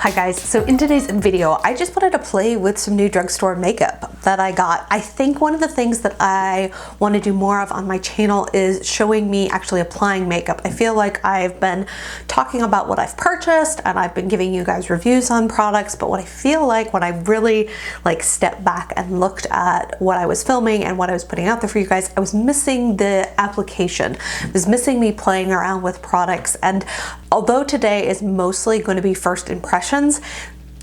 Hi guys, so in today's video, I just wanted to play with some new drugstore makeup that I got. I think one of the things that I want to do more of on my channel is showing me actually applying makeup. I feel like I've been talking about what I've purchased and I've been giving you guys reviews on products, but what I feel like when I really stepped back and looked at what I was filming and what I was putting out there for you guys, I was missing the application. I was missing me playing around with products, and although today is mostly going to be first impressions,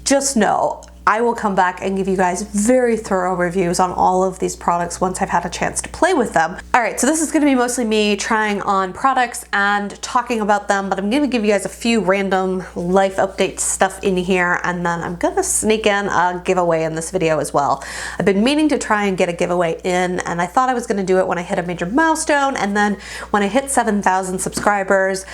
just know I will come back and give you guys very thorough reviews on all of these products once I've had a chance to play with them. All right, so this is going to be mostly me trying on products and talking about them, but I'm going to give you guys a few random life update stuff in here, and then I'm going to sneak in a giveaway in this video as well. I've been meaning to try and get a giveaway in, and I thought I was going to do it when I hit a major milestone, and then when I hit 7,000 subscribers,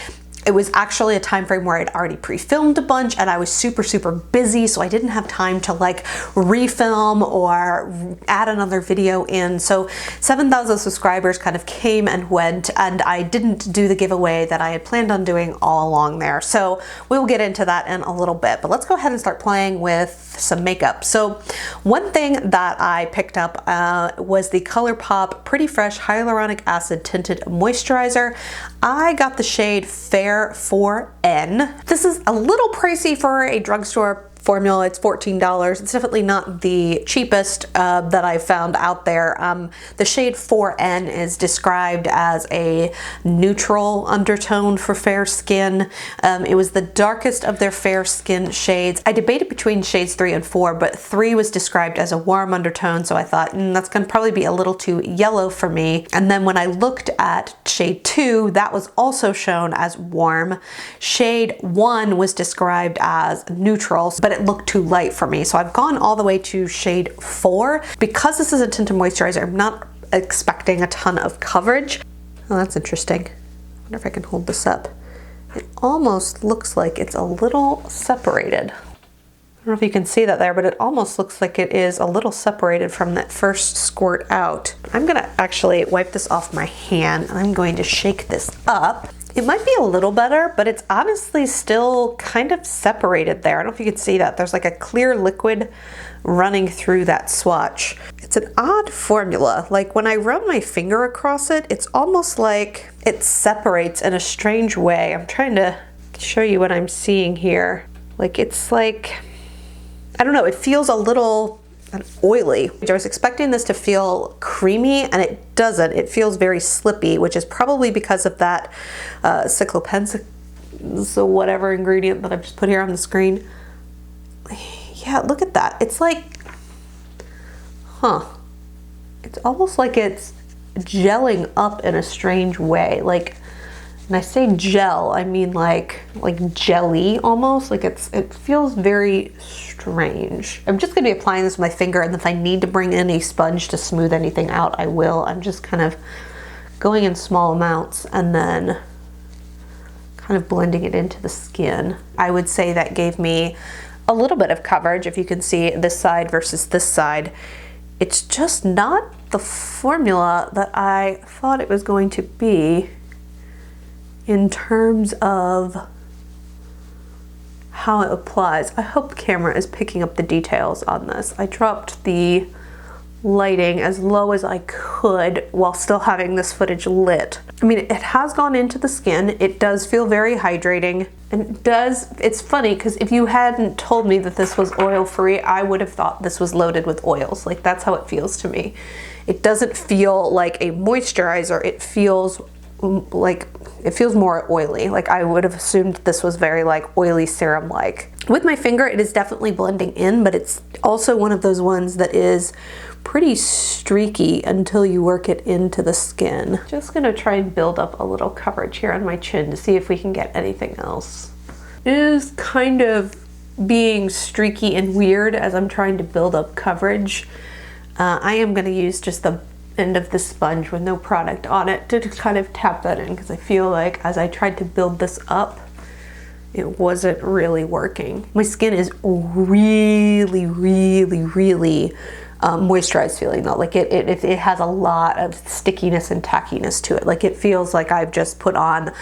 it was actually a time frame where I'd already pre-filmed a bunch and I was super busy, so I didn't have time to refilm or add another video in. So 7,000 subscribers kind of came and went, and I didn't do the giveaway that I had planned on doing all along there. So we'll get into that in a little bit, but let's go ahead and start playing with some makeup. So one thing that I picked up was the ColourPop Pretty Fresh Hyaluronic Acid Tinted Moisturizer. I got the shade Fair 4N. This is a little pricey for a drugstore formula. It's $14. It's definitely not the cheapest that I've found out there. The shade 4N is described as a neutral undertone for fair skin. It was the darkest of their fair skin shades. I debated between shades 3 and 4, but 3 was described as a warm undertone, so I thought that's going to probably be a little too yellow for me. And then when I looked at shade 2, that was also shown as warm. Shade 1 was described as neutral, but it looked too light for me, so I've gone all the way to shade 4. Because this is a tinted moisturizer, I'm not expecting a ton of coverage. Oh, that's interesting. I wonder if I can hold this up. It almost looks like it's a little separated. I don't know if you can see that there, but it almost looks like it is a little separated from that first squirt out. I'm gonna actually wipe this off my hand and I'm going to shake this up. It might be a little better, but it's honestly still kind of separated there. I don't know if you can see that. There's like a clear liquid running through that swatch. It's an odd formula. Like when I run my finger across it, it's almost like it separates in a strange way. I'm trying to show you what I'm seeing here. It's like, I don't know, it feels a little oily. I was expecting this to feel creamy, and it doesn't. It feels very slippy, which is probably because of that cyclopenza, so whatever ingredient that I've just put here on the screen. Yeah, look at that. It's like, it's almost like it's gelling up in a strange way. When I say gel, I mean like jelly almost. It feels very strange. I'm just gonna be applying this with my finger, and if I need to bring in a sponge to smooth anything out, I will. I'm just kind of going in small amounts and then kind of blending it into the skin. I would say that gave me a little bit of coverage. If you can see this side versus this side, it's just not the formula that I thought it was going to be in terms of how it applies. I hope the camera is picking up the details on this. I dropped the lighting as low as I could while still having this footage lit. I mean, it has gone into the skin. It does feel very hydrating, and it's funny because if you hadn't told me that this was oil-free, I would have thought this was loaded with oils. That's how it feels to me. It doesn't feel like a moisturizer. It feels more oily. I would have assumed this was very oily serum-like. With my finger, it is definitely blending in, but it's also one of those ones that is pretty streaky until you work it into the skin. Just gonna try and build up a little coverage here on my chin to see if we can get anything else. It is kind of being streaky and weird as I'm trying to build up coverage. I am gonna use just the end of the sponge with no product on it to kind of tap that in, because I feel like as I tried to build this up, it wasn't really working. My skin is really moisturized feeling though. It has a lot of stickiness and tackiness to it. It feels like I've just put on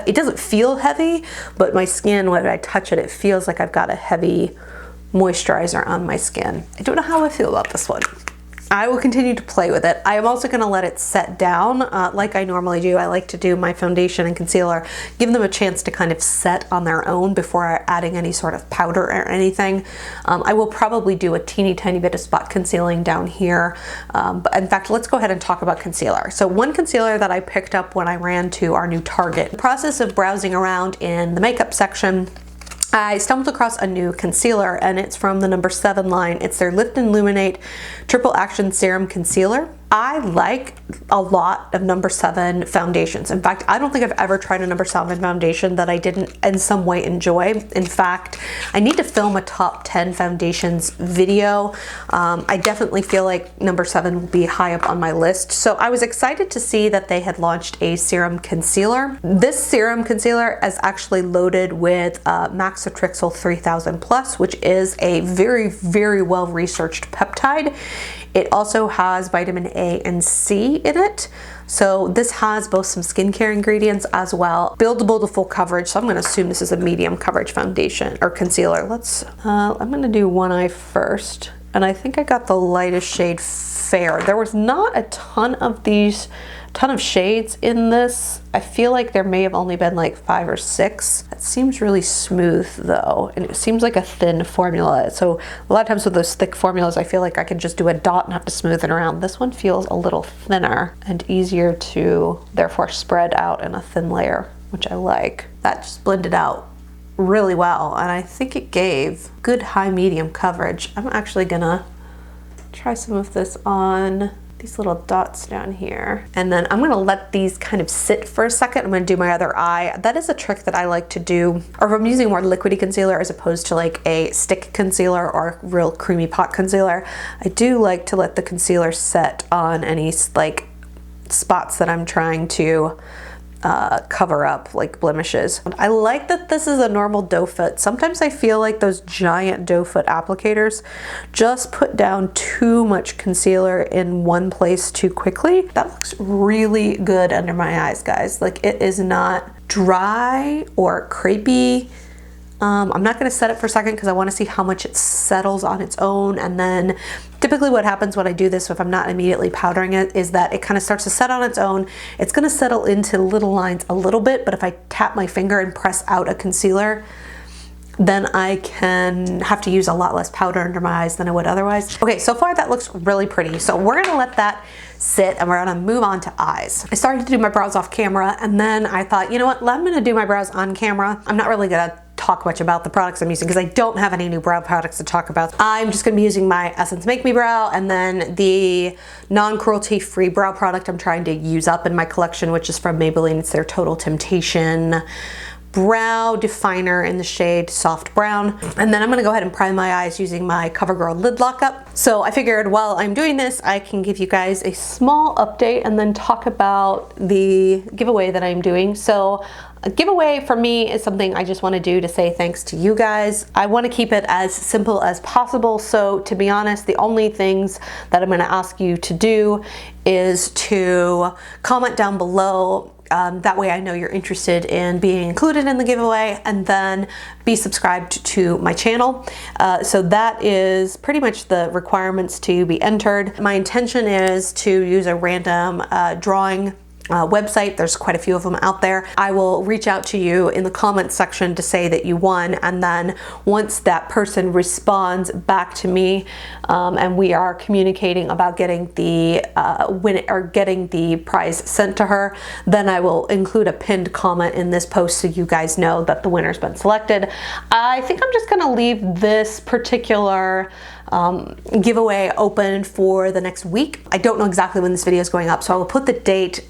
it doesn't feel heavy, but my skin, when I touch it, it feels like I've got a heavy moisturizer on my skin. I don't know how I feel about this one. I will continue to play with it. I am also going to let it set down like I normally do. I like to do my foundation and concealer, give them a chance to kind of set on their own before adding any sort of powder or anything. I will probably do a teeny tiny bit of spot concealing down here. But in fact, let's go ahead and talk about concealer. So one concealer that I picked up when I ran to our new Target. In the process of browsing around in the makeup section, I stumbled across a new concealer, and it's from the number 7 line. It's their Lift and Luminate Triple Action Serum Concealer. I like a lot of number 7 foundations. In fact, I don't think I've ever tried a number 7 foundation that I didn't in some way enjoy. In fact, I need to film a top 10 foundations video. I definitely feel like number 7 will be high up on my list. So I was excited to see that they had launched a serum concealer. This serum concealer is actually loaded with Maxotrixyl 3000 Plus, which is a very, very well researched peptide. It also has vitamin A and C in it. So this has both some skincare ingredients as well. Buildable to full coverage. So I'm going to assume this is a medium coverage foundation or concealer. I'm going to do one eye first. And I think I got the lightest shade Fair. There was not a ton of shades in this. I feel like there may have only been like 5 or 6. It seems really smooth though, and it seems like a thin formula. So a lot of times with those thick formulas, I feel like I can just do a dot and have to smooth it around. This one feels a little thinner and easier to therefore spread out in a thin layer, which I like. That just blended out really well, and I think it gave good high medium coverage. I'm actually gonna try some of this on these little dots down here. And then I'm gonna let these kind of sit for a second. I'm gonna do my other eye. That is a trick that I like to do, or if I'm using more liquidy concealer as opposed to like a stick concealer or real creamy pot concealer, I do like to let the concealer set on any like spots that I'm trying to cover up, like blemishes. I like that this is a normal doe foot. Sometimes I feel like those giant doe foot applicators just put down too much concealer in one place too quickly. That looks really good under my eyes, guys. Like, it is not dry or crepey. I'm not going to set it for a second because I want to see how much it settles on its own, and then typically what happens when I do this, if I'm not immediately powdering it, is that it kind of starts to set on its own. It's going to settle into little lines a little bit, but if I tap my finger and press out a concealer, then I can have to use a lot less powder under my eyes than I would otherwise. Okay, so far that looks really pretty. So we're gonna let that sit and we're gonna move on to eyes. I started to do my brows off camera, and then I thought, you know what, I'm gonna do my brows on camera. I'm not really gonna talk much about the products I'm using because I don't have any new brow products to talk about. I'm just gonna be using my Essence Make Me Brow, and then the non-cruelty free brow product I'm trying to use up in my collection, which is from Maybelline. It's their Total Temptation brow definer in the shade soft brown. And then I'm gonna go ahead and prime my eyes using my CoverGirl lid lockup. So I figured while I'm doing this, I can give you guys a small update and then talk about the giveaway that I'm doing. So a giveaway for me is something I just want to do to say thanks to you guys. I want to keep it as simple as possible. So to be honest, the only things that I'm going to ask you to do is to comment down below. That way I know you're interested in being included in the giveaway, and then be subscribed to my channel. So that is pretty much the requirements to be entered. My intention is to use a random drawing website. There's quite a few of them out there. I will reach out to you in the comments section to say that you won, and then once that person responds back to me and we are communicating about getting the win or getting the prize sent to her, then I will include a pinned comment in this post so you guys know that the winner's been selected. I think I'm just gonna leave this particular giveaway open for the next week. I don't know exactly when this video is going up, so I will put the date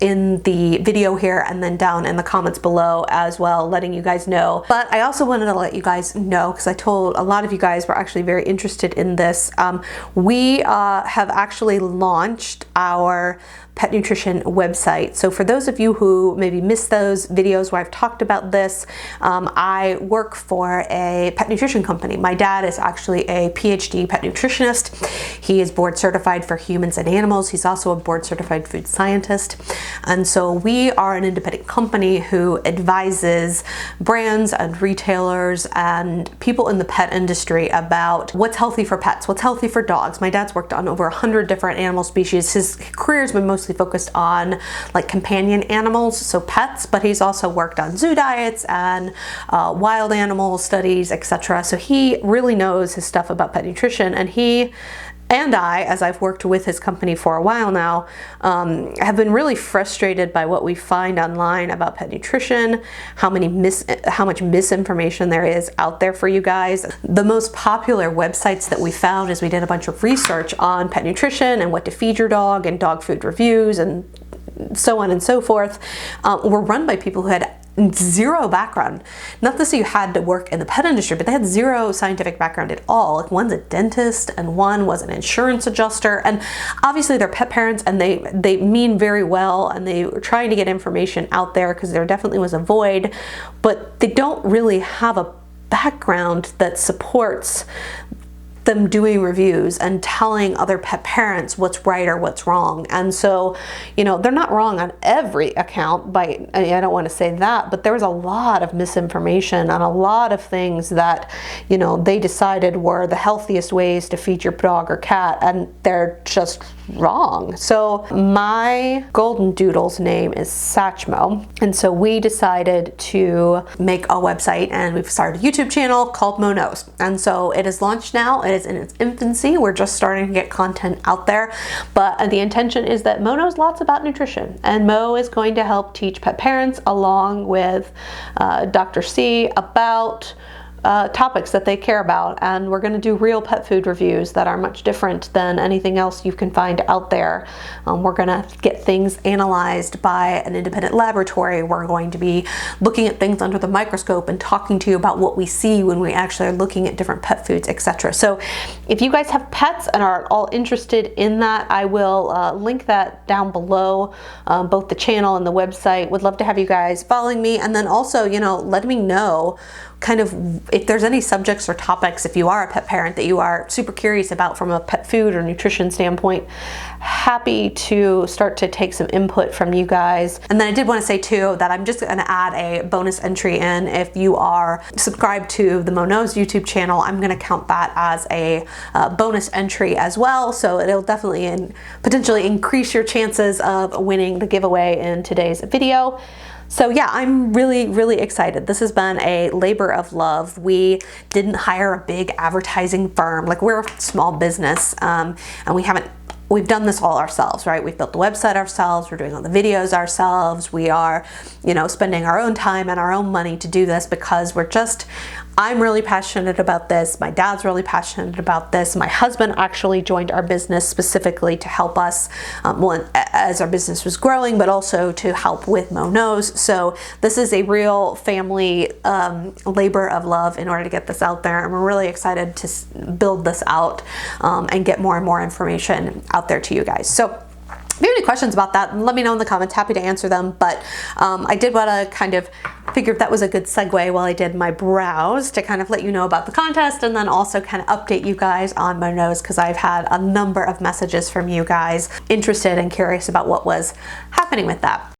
in the video here and then down in the comments below as well, letting you guys know. But I also wanted to let you guys know, because I told a lot of you guys were actually very interested in this. We have actually launched our pet nutrition website. So for those of you who maybe missed those videos where I've talked about this, I work for a pet nutrition company. My dad is actually a PhD pet nutritionist. He is board certified for humans and animals. He's also a board certified food scientist. And so we are an independent company who advises brands and retailers and people in the pet industry about what's healthy for pets, what's healthy for dogs. My dad's worked on over 100 different animal species. His career's been mostly focused on like companion animals, so pets, but he's also worked on zoo diets and wild animal studies, etc. So he really knows his stuff about pet nutrition, and he and I, as I've worked with his company for a while now, have been really frustrated by what we find online about pet nutrition, how much misinformation there is out there for you guys. The most popular websites that we found as we did a bunch of research on pet nutrition and what to feed your dog and dog food reviews and so on and so forth, were run by people who had zero background. Not to say you had to work in the pet industry, but they had zero scientific background at all. Like, one's a dentist and one was an insurance adjuster, and obviously they're pet parents and they mean very well, and they were trying to get information out there because there definitely was a void, but they don't really have a background that supports them doing reviews and telling other pet parents what's right or what's wrong. And so, you know, they're not wrong on every account, I don't want to say that, but there was a lot of misinformation on a lot of things that, you know, they decided were the healthiest ways to feed your dog or cat, and they're just wrong. So my golden doodle's name is Satchmo, and so we decided to make a website, and we've started a YouTube channel called Mo Knows. And so it is launched now. It is in its infancy. We're just starting to get content out there, but the intention is that Mo knows lots about nutrition, and Mo is going to help teach pet parents along with Dr. C about topics that they care about, and we're going to do real pet food reviews that are much different than anything else you can find out there. We're going to get things analyzed by an independent laboratory. We're going to be looking at things under the microscope and talking to you about what we see when we actually are looking at different pet foods, etc. So if you guys have pets and are all interested in that, I will link that down below, both the channel and the website. Would love to have you guys following me, and then also, you know, let me know kind of if there's any subjects or topics, if you are a pet parent, that you are super curious about from a pet food or nutrition standpoint. Happy to start to take some input from you guys. And then I did want to say too that I'm just going to add a bonus entry in. If you are subscribed to the Mo Knows YouTube channel, I'm going to count that as a bonus entry as well. So it'll definitely potentially increase your chances of winning the giveaway in today's video. So yeah, I'm really, really excited. This has been a labor of love. We didn't hire a big advertising firm. Like, we're a small business, and we've done this all ourselves, right? We've built the website ourselves. We're doing all the videos ourselves. We are, you know, spending our own time and our own money to do this because I'm really passionate about this. My dad's really passionate about this. My husband actually joined our business specifically to help us as our business was growing, but also to help with Mo Knows. So this is a real family labor of love in order to get this out there. And we're really excited to build this out and get more and more information out there to you guys. So if you have any questions about that, let me know in the comments. Happy to answer them. But I did want to kind of figure if that was a good segue while I did my brows to kind of let you know about the contest, and then also kind of update you guys on Mo Knows, because I've had a number of messages from you guys interested and curious about what was happening with that.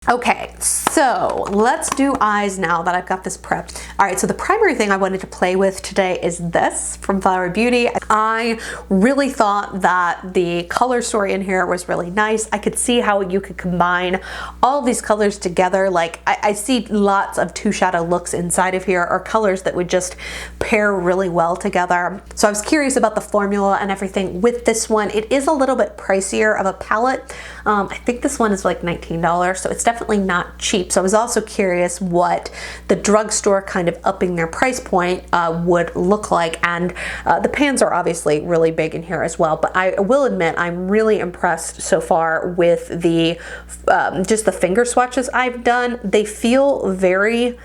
Okay, so let's do eyes now that I've got this prepped. All right, so the primary thing I wanted to play with today is this from Flower Beauty. I really thought that the color story in here was really nice. I could see how you could combine all of these colors together. Like, I see lots of two shadow looks inside of here, or colors that would just pair really well together. So I was curious about the formula and everything with this one. It is a little bit pricier of a palette. I think this one is like $19, so it's definitely not cheap. So I was also curious what the drugstore kind of upping their price point would look like. And the pans are obviously really big in here as well, but I will admit I'm really impressed so far with the just the finger swatches I've done. They feel very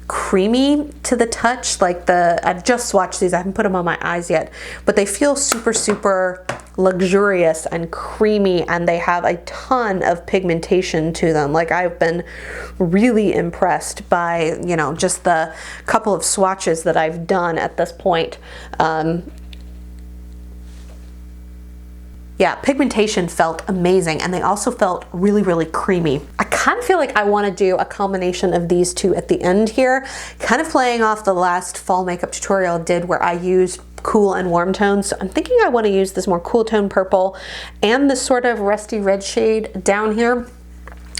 creamy to the touch. Like I've just swatched these, I haven't put them on my eyes yet, but they feel super, super luxurious and creamy, and they have a ton of pigmentation to them. Like I've been really impressed by, you know, just the couple of swatches that I've done at this point. Yeah, pigmentation felt amazing, and they also felt really, really creamy. I kind of feel like I want to do a combination of these two at the end here, kind of playing off the last fall makeup tutorial I did where I used cool and warm tones. So I'm thinking I want to use this more cool tone purple and this sort of rusty red shade down here.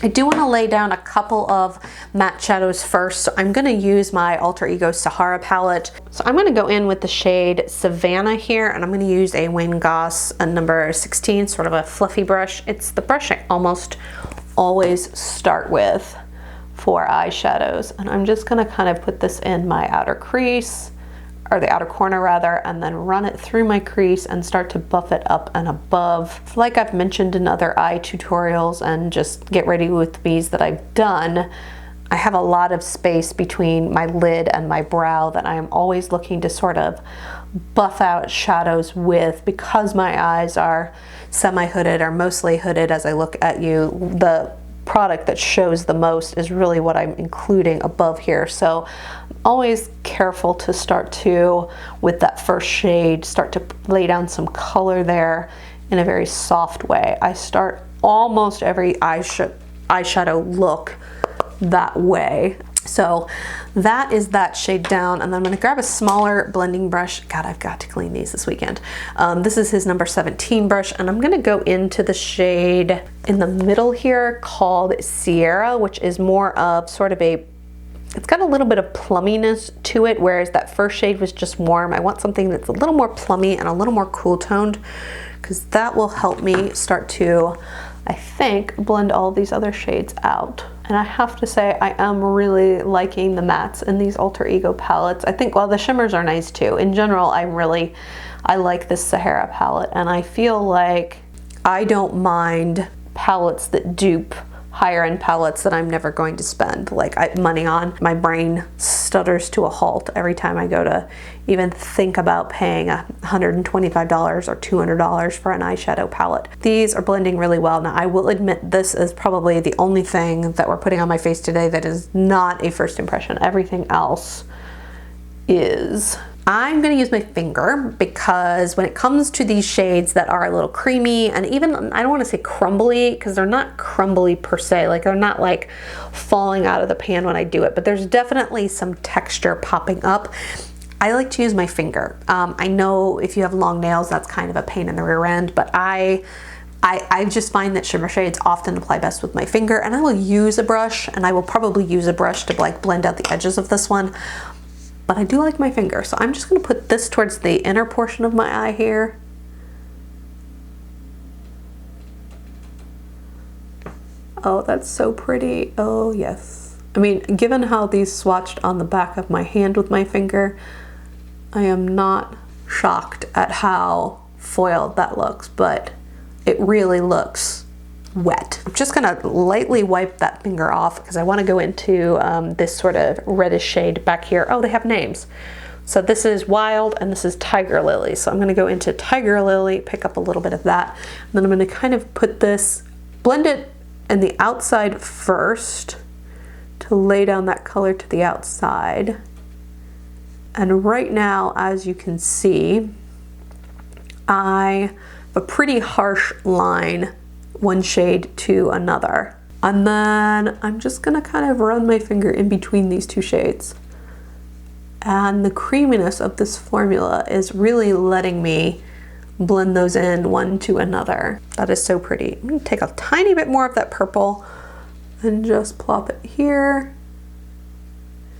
I do want to lay down a couple of matte shadows first, so I'm going to use my Alter Ego Sahara palette. So I'm going to go in with the shade Savannah here, and I'm going to use a Wayne Goss number 16, sort of a fluffy brush. It's the brush I almost always start with for eyeshadows, and I'm just going to kind of put this in my outer crease, or the outer corner rather, and then run it through my crease and start to buff it up and above. Like I've mentioned in other eye tutorials and just get ready with me's that I've done, I have a lot of space between my lid and my brow that I am always looking to sort of buff out shadows with, because my eyes are semi-hooded or mostly hooded as I look at you. The product that shows the most is really what I'm including above here. So I'm always careful to start to, with that first shade, start to lay down some color there in a very soft way. I start almost every eyeshadow look that way. So that is that shade down, and then I'm going to grab a smaller blending brush. God, I've got to clean these this weekend. This is his number 17 brush, and I'm going to go into the shade in the middle here called Sahara, which is more of sort of a, it's got a little bit of plumminess to it, whereas that first shade was just warm. I want something that's a little more plummy and a little more cool toned, because that will help me start to, I think, blend all these other shades out. And I have to say, I am really liking the mattes in these Alter Ego palettes. I think, well, the shimmers are nice too. In general, I like this Sahara palette, and I feel like I don't mind palettes that dupe higher end palettes that I'm never going to spend money on. My brain stutters to a halt every time I go to even think about paying $125 or $200 for an eyeshadow palette. These are blending really well. Now I will admit, this is probably the only thing that we're putting on my face today that is not a first impression. Everything else is. I'm going to use my finger, because when it comes to these shades that are a little creamy, and even, I don't want to say crumbly, because they're not crumbly per se, like they're not like falling out of the pan when I do it, but there's definitely some texture popping up. I like to use my finger. I know if you have long nails, that's kind of a pain in the rear end, but I just find that shimmer shades often apply best with my finger, and I will use a brush, and I will probably use a brush to like blend out the edges of this one. But I do like my finger, so I'm just going to put this towards the inner portion of my eye here. Oh, that's so pretty. Oh, yes. I mean, given how these swatched on the back of my hand with my finger, I am not shocked at how foiled that looks, but it really looks wet. I'm just gonna lightly wipe that finger off, because I want to go into this sort of reddish shade back here. Oh, they have names. So this is Wild and this is Tiger Lily. So I'm gonna go into Tiger Lily, pick up a little bit of that, and then I'm gonna kind of put this, blend it in the outside first to lay down that color to the outside. And right now, as you can see, I have a pretty harsh line one shade to another. And then I'm just gonna kind of run my finger in between these two shades. And the creaminess of this formula is really letting me blend those in one to another. That is so pretty. I'm gonna take a tiny bit more of that purple and just plop it here,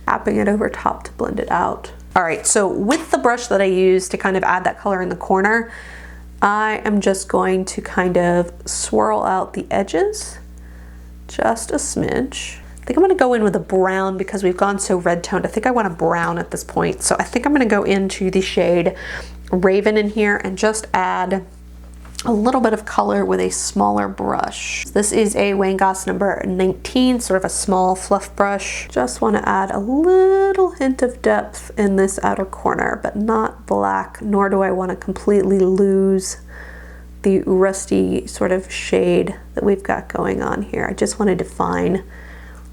tapping it over top to blend it out. All right, so with the brush that I used to kind of add that color in the corner, I am just going to kind of swirl out the edges, just a smidge. I think I'm gonna go in with a brown, because we've gone so red toned. I think I want a brown at this point. So I think I'm gonna go into the shade Raven in here and just add a little bit of color with a smaller brush. This is a Wayne Goss number 19, sort of a small fluff brush. Just want to add a little hint of depth in this outer corner, but not black, nor do I want to completely lose the rusty sort of shade that we've got going on here. I just want to define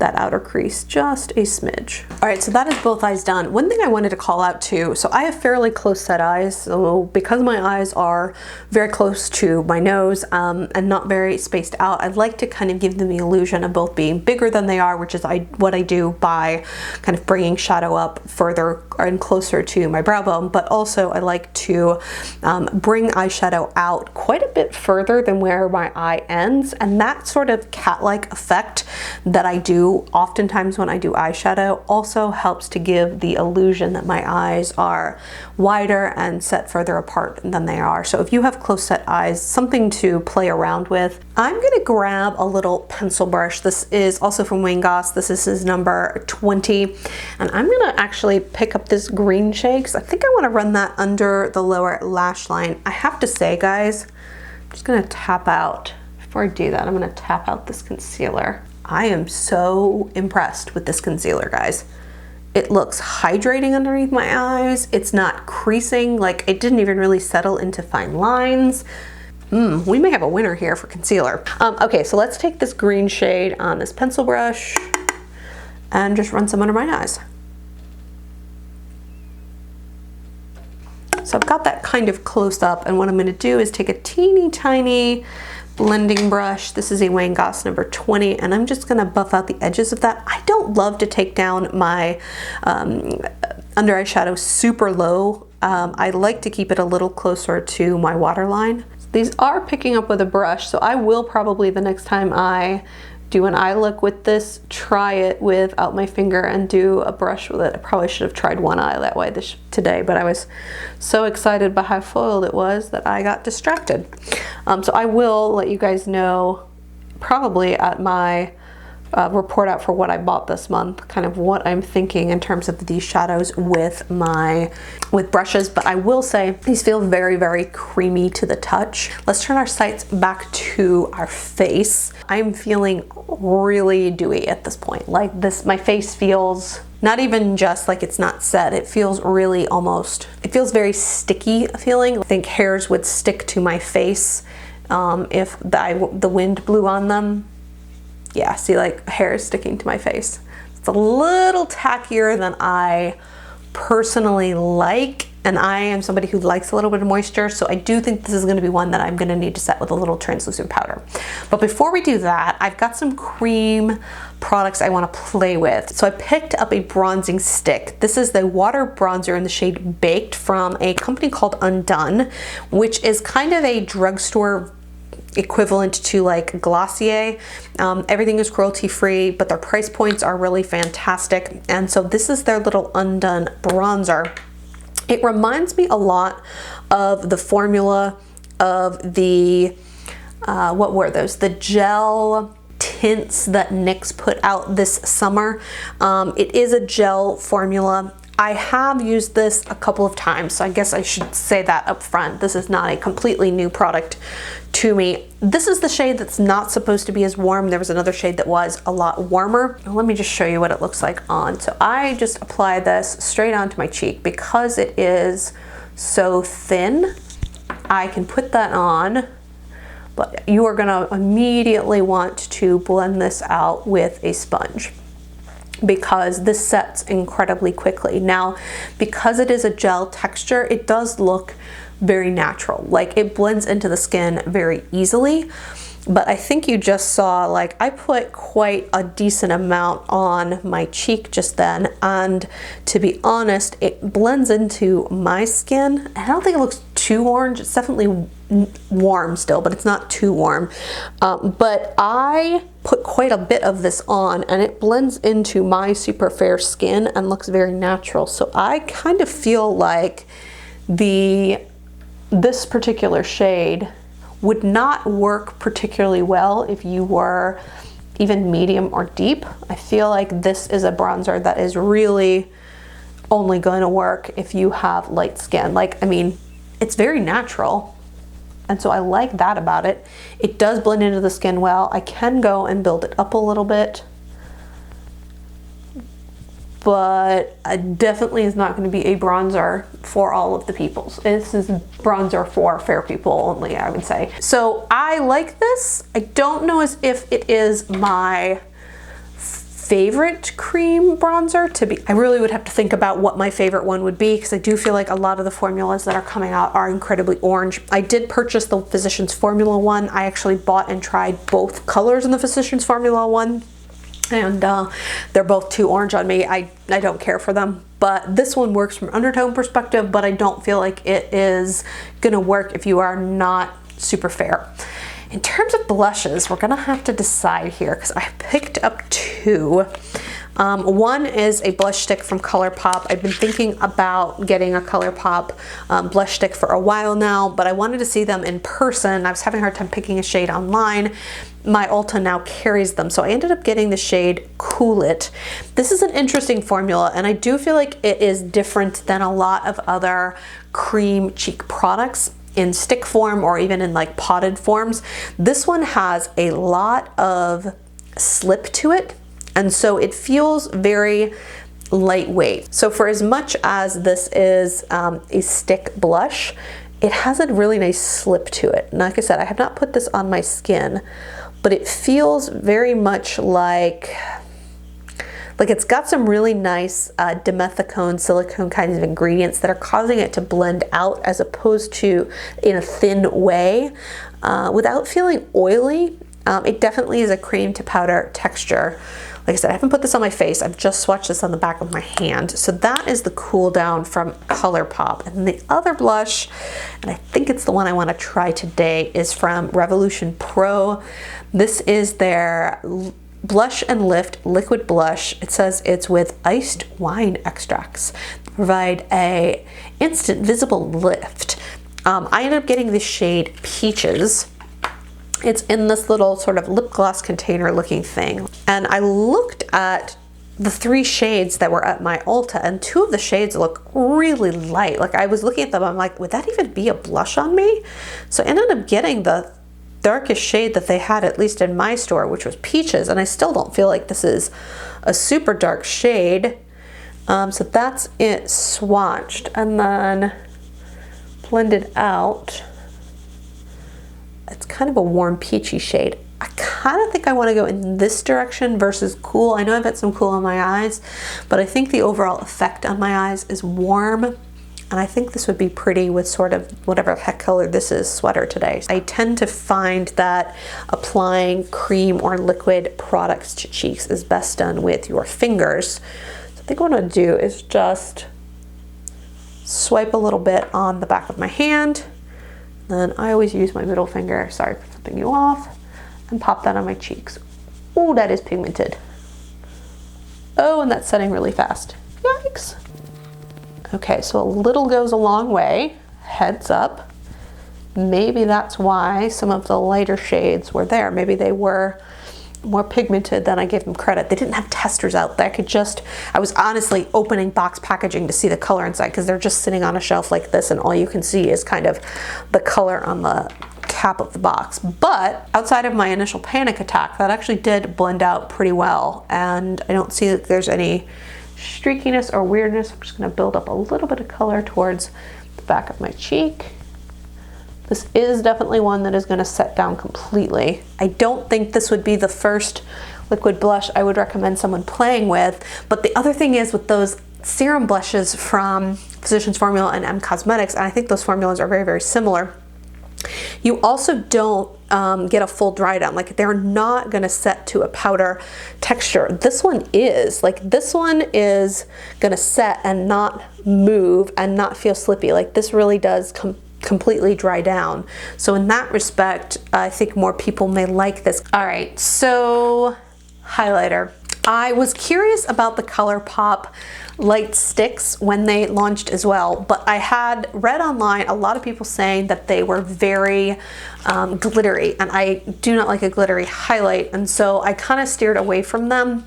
that outer crease just a smidge. All right, so that is both eyes done. One thing I wanted to call out too, so I have fairly close set eyes, so because my eyes are very close to my nose and not very spaced out, I like to kind of give them the illusion of both being bigger than they are, which is what I do by kind of bringing shadow up further and closer to my brow bone, but also I like to bring eyeshadow out quite a bit further than where my eye ends, and that sort of cat-like effect that I do oftentimes when I do eyeshadow also helps to give the illusion that my eyes are wider and set further apart than they are. So if you have close set eyes, something to play around with. I'm gonna grab a little pencil brush. This is also from Wayne Goss. This is his number 20. And I'm gonna actually pick up this green shade because I think I wanna run that under the lower lash line. I have to say, guys, I'm just gonna tap out. Before I do that, I'm gonna tap out this concealer. I am so impressed with this concealer, guys. It looks hydrating underneath my eyes. It's not creasing, like it didn't even really settle into fine lines. We may have a winner here for concealer. Okay, so let's take this green shade on this pencil brush and just run some under my eyes. So I've got that kind of close up, and what I'm gonna do is take a teeny tiny blending brush. This is a Wayne Goss number 20, and I'm just gonna buff out the edges of that. I don't love to take down my under eye shadow super low. I like to keep it a little closer to my waterline. These are picking up with a brush, so I will probably, the next time I do an eye look with this, try it without my finger and do a brush with it. I probably should have tried one eye that way today, but I was so excited by how foiled it was that I got distracted. So I will let you guys know probably at my report out for what I bought this month, kind of what I'm thinking in terms of these shadows with brushes. But I will say these feel very, very creamy to the touch. Let's turn our sights back to our face. I'm feeling really dewy at this point. Like this, my face feels not even just like it's not set. It feels really almost, it feels very sticky feeling. I think hairs would stick to my face if the wind blew on them. Yeah, see, like hair is sticking to my face. It's a little tackier than I personally like, and I am somebody who likes a little bit of moisture, so I do think this is gonna be one that I'm gonna need to set with a little translucent powder. But before we do that, I've got some cream products I wanna play with. So I picked up a bronzing stick. This is the water bronzer in the shade Baked from a company called Undone, which is kind of a drugstore equivalent to like Glossier. Everything is cruelty free, but their price points are really fantastic. And so this is their little Undone bronzer. It reminds me a lot of the formula of the, what were those? The gel tints that NYX put out this summer. It is a gel formula. I have used this a couple of times, so I guess I should say that up front. This is not a completely new product to me. This is the shade that's not supposed to be as warm. There was another shade that was a lot warmer. Let me just show you what it looks like on. So I just apply this straight onto my cheek. Because it is so thin, I can put that on, but you are gonna immediately want to blend this out with a sponge, because this sets incredibly quickly. Now, because it is a gel texture, it does look very natural. Like it blends into the skin very easily. But I think you just saw, like I put quite a decent amount on my cheek just then. And to be honest, it blends into my skin. I don't think it looks too orange. It's definitely warm still, but it's not too warm. But I put quite a bit of this on and it blends into my super fair skin and looks very natural. So I kind of feel like this particular shade would not work particularly well if you were even medium or deep. I feel like this is a bronzer that is really only going to work if you have light skin. Like, I mean, it's very natural. And so I like that about it. It does blend into the skin well. I can go and build it up a little bit, but it definitely is not going to be a bronzer for all of the peoples. This is bronzer for fair people only, I would say. So I like this. I don't know as if it is my favorite cream bronzer to be. I really would have to think about what my favorite one would be, because I do feel like a lot of the formulas that are coming out are incredibly orange. I did purchase the Physicians Formula one. I actually bought and tried both colors in the Physicians Formula one, and they're both too orange on me. I don't care for them, but this one works from undertone perspective, but I don't feel like it is gonna work if you are not super fair. In terms of blushes, we're gonna have to decide here, because I picked up two. One is a blush stick from ColourPop. I've been thinking about getting a ColourPop blush stick for a while now, but I wanted to see them in person. I was having a hard time picking a shade online. My Ulta now carries them, so I ended up getting the shade Cool It. This is an interesting formula, and I do feel like it is different than a lot of other cream cheek products in stick form or even in like potted forms. This one has a lot of slip to it, and so it feels very lightweight. So for as much as this is a stick blush, it has a really nice slip to it. And like I said, I have not put this on my skin, but it feels very much like it's got some really nice dimethicone, silicone kinds of ingredients that are causing it to blend out, as opposed to in a thin way, without feeling oily. It definitely is a cream to powder texture. Like I said, I haven't put this on my face. I've just swatched this on the back of my hand. So that is the Cool Down from ColourPop. And the other blush, and I think it's the one I want to try today, is from Revolution Pro. This is their Blush and Lift liquid blush. It says it's with iced wine extracts to provide a instant visible lift. I ended up getting the shade Peaches. It's in this little sort of lip gloss container looking thing. And I looked at the three shades that were at my Ulta, and two of the shades look really light. Like, I was looking at them, I'm like, would that even be a blush on me? So I ended up getting the darkest shade that they had, at least in my store, which was Peaches, and I still don't feel like this is a super dark shade. So that's it swatched, and then blended out. It's kind of a warm peachy shade. I kind of think I want to go in this direction versus Cool. I know I've got some Cool on my eyes, but I think the overall effect on my eyes is warm. And I think this would be pretty with sort of whatever heck color this is sweater today. I tend to find that applying cream or liquid products to cheeks is best done with your fingers. So I think what I'm gonna do is just swipe a little bit on the back of my hand. Then I always use my middle finger, sorry for flipping you off, and pop that on my cheeks. Oh, that is pigmented. Oh, and that's setting really fast. Yikes. Okay, so a little goes a long way, heads up. Maybe that's why some of the lighter shades were there. Maybe they were more pigmented than I gave them credit. They didn't have testers out there. I was honestly opening box packaging to see the color inside, because they're just sitting on a shelf like this, and all you can see is kind of the color on the cap of the box. But outside of my initial panic attack, that actually did blend out pretty well, and I don't see that there's any streakiness or weirdness. I'm just going to build up a little bit of color towards the back of my cheek. This is definitely one that is going to set down completely. I don't think this would be the first liquid blush I would recommend someone playing with, but the other thing is with those serum blushes from Physicians Formula and M Cosmetics, and I think those formulas are very, very similar, you also don't get a full dry down. Like, they're not gonna set to a powder texture. This one is. Like, this one is gonna set and not move and not feel slippy. Like, this really does completely dry down. So in that respect, I think more people may like this. All right, so highlighter. I was curious about the ColourPop light sticks when they launched as well, but I had read online a lot of people saying that they were very glittery, and I do not like a glittery highlight, and so I kind of steered away from them.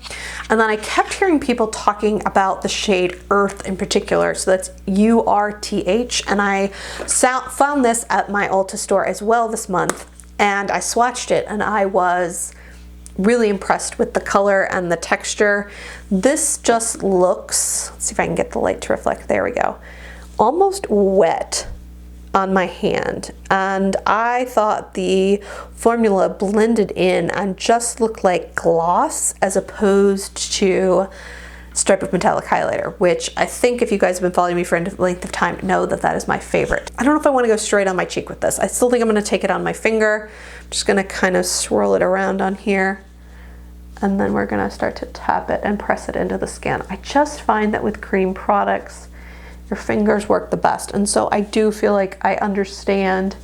And then I kept hearing people talking about the shade Earth in particular, so that's URTH, and I found this at my Ulta store as well this month, and I swatched it and I was really impressed with the color and the texture. This just looks, let's see if I can get the light to reflect, there we go, almost wet on my hand. And I thought the formula blended in and just looked like gloss as opposed to Stripe of Metallic Highlighter, which I think if you guys have been following me for any length of time know that that is my favorite. I don't know if I want to go straight on my cheek with this. I still think I'm going to take it on my finger. I'm just going to kind of swirl it around on here, and then we're gonna start to tap it and press it into the skin. I just find that with cream products, your fingers work the best. And so I do feel like I understand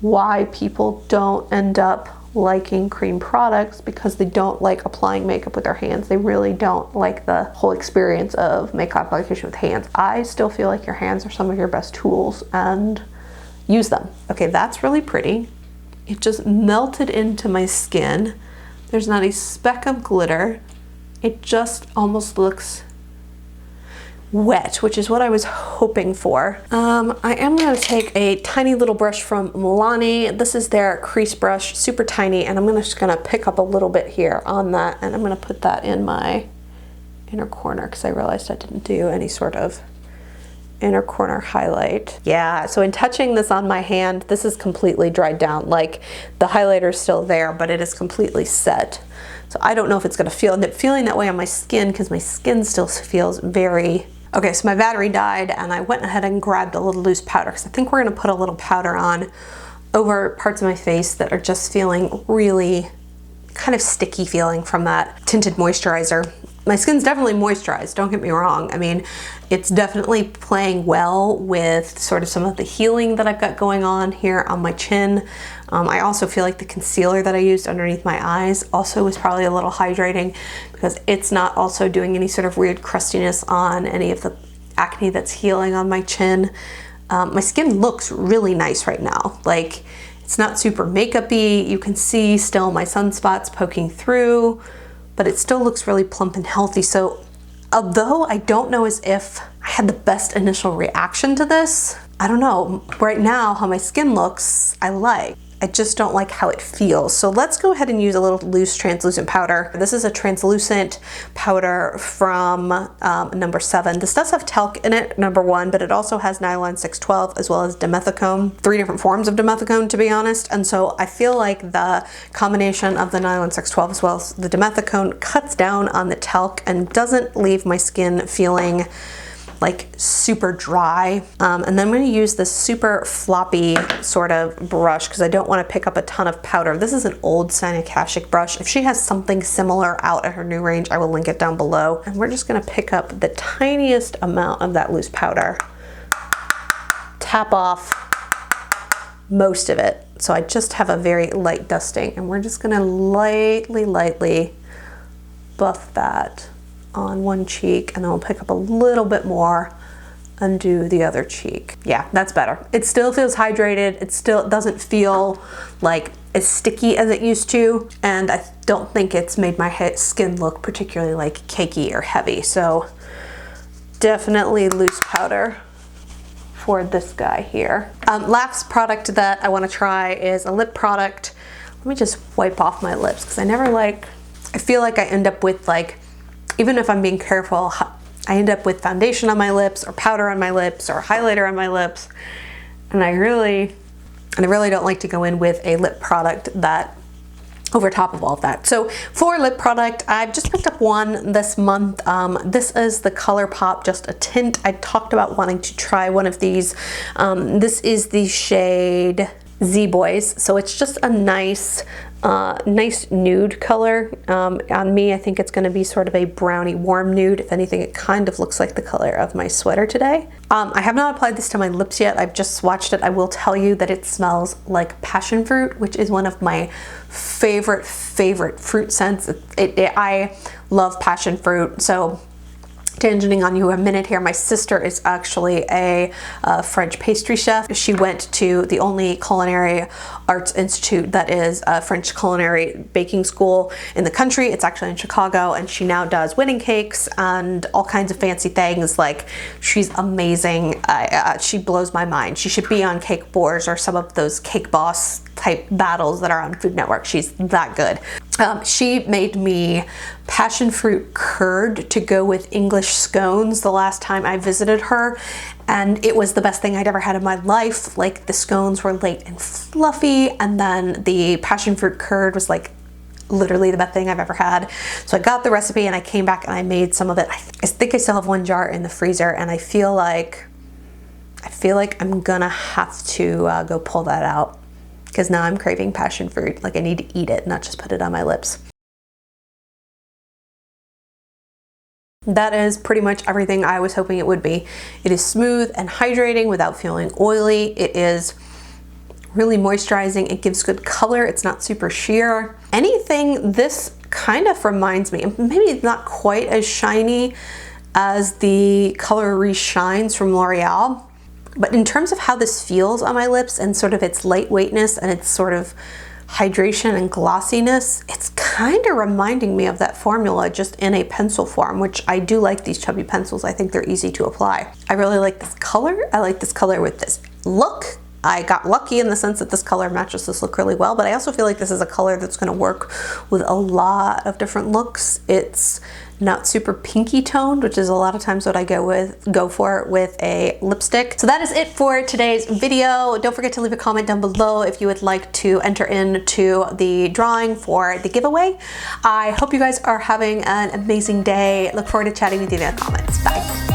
why people don't end up liking cream products, because they don't like applying makeup with their hands. They really don't like the whole experience of makeup application with hands. I still feel like your hands are some of your best tools, and use them. Okay, that's really pretty. It just melted into my skin. There's not a speck of glitter. It just almost looks wet, which is what I was hoping for. I am gonna take a tiny little brush from Milani. This is their crease brush, super tiny, and I'm just gonna pick up a little bit here on that, and I'm gonna put that in my inner corner because I realized I didn't do any sort of inner corner highlight. Yeah, so in touching this on my hand, this is completely dried down. Like, the highlighter is still there, but it is completely set. So I don't know if it's gonna end up feeling that way on my skin, because my skin still feels very... Okay, so my battery died, and I went ahead and grabbed a little loose powder, because I think we're gonna put a little powder on over parts of my face that are just feeling really kind of sticky feeling from that tinted moisturizer. My skin's definitely moisturized, don't get me wrong. I mean, it's definitely playing well with sort of some of the healing that I've got going on here on my chin. I also feel like the concealer that I used underneath my eyes also was probably a little hydrating, because it's not also doing any sort of weird crustiness on any of the acne that's healing on my chin. My skin looks really nice right now. Like, it's not super makeup-y. You can see still my sunspots poking through, but it still looks really plump and healthy. So although I don't know as if I had the best initial reaction to this, I don't know, right now how my skin looks, I like. I just don't like how it feels. So let's go ahead and use a little loose translucent powder. This is a translucent powder from number 7. This does have talc in it, number 1, but it also has nylon 612 as well as dimethicone, 3 different forms of dimethicone, to be honest. And so I feel like the combination of the nylon 612 as well as the dimethicone cuts down on the talc and doesn't leave my skin feeling like super dry. And then I'm going to use this super floppy sort of brush because I don't want to pick up a ton of powder. This is an old Sinakashik brush. If she has something similar out at her new range, I will link it down below. And we're just going to pick up the tiniest amount of that loose powder, tap off most of it. So I just have a very light dusting, and we're just going to lightly buff that on one cheek, and then we'll pick up a little bit more and do the other cheek. Yeah, that's better. It still feels hydrated. It still doesn't feel like as sticky as it used to, and I don't think it's made my skin look particularly like cakey or heavy. So definitely loose powder for this guy here. Last product that I want to try is a lip product. Let me just wipe off my lips because I feel like I end up with, like, even if I'm being careful, I end up with foundation on my lips or powder on my lips or highlighter on my lips. And I really don't like to go in with a lip product that over top of all of that. So for lip product, I've just picked up one this month. This is the ColourPop Just a Tint. I talked about wanting to try one of these. This is the shade Z Boys. So it's just a nice nice nude color. On me, I think it's going to be sort of a brownie warm nude. If anything, it kind of looks like the color of my sweater today. I have not applied this to my lips yet. I've just swatched it. I will tell you that it smells like passion fruit, which is one of my favorite fruit scents. I love passion fruit. So tangenting on you a minute here, my sister is actually a French pastry chef. She went to the only culinary arts institute that is a French culinary baking school in the country. It's actually in Chicago, and she now does wedding cakes and all kinds of fancy things. Like, she's amazing. She blows my mind. She should be on Cake Wars or some of those Cake Boss type battles that are on Food Network. She's that good. She made me passion fruit curd to go with English scones the last time I visited her, and it was the best thing I'd ever had in my life. Like, the scones were light and fluffy, and then the passion fruit curd was like literally the best thing I've ever had. So I got the recipe and I came back and I made some of it. I think I still have one jar in the freezer, and I feel like I'm gonna have to go pull that out, because now I'm craving passion fruit. Like, I need to eat it, not just put it on my lips. That is pretty much everything I was hoping it would be. It is smooth and hydrating without feeling oily. It is really moisturizing. It gives good color. It's not super sheer. Anything, this kind of reminds me, maybe it's not quite as shiny as the Color Reshines from L'Oreal, but in terms of how this feels on my lips and sort of its lightweightness and its sort of hydration and glossiness, it's kind of reminding me of that formula, just in a pencil form, which I do like these chubby pencils. I think they're easy to apply. I really like this color. I like this color with this look. I got lucky in the sense that this color matches this look really well, but I also feel like this is a color that's going to work with a lot of different looks. It's not super pinky toned, which is a lot of times what I go for with a lipstick. So that is it for today's video. Don't forget to leave a comment down below if you would like to enter into the drawing for the giveaway. I hope you guys are having an amazing day. Look forward to chatting with you in the comments. Bye.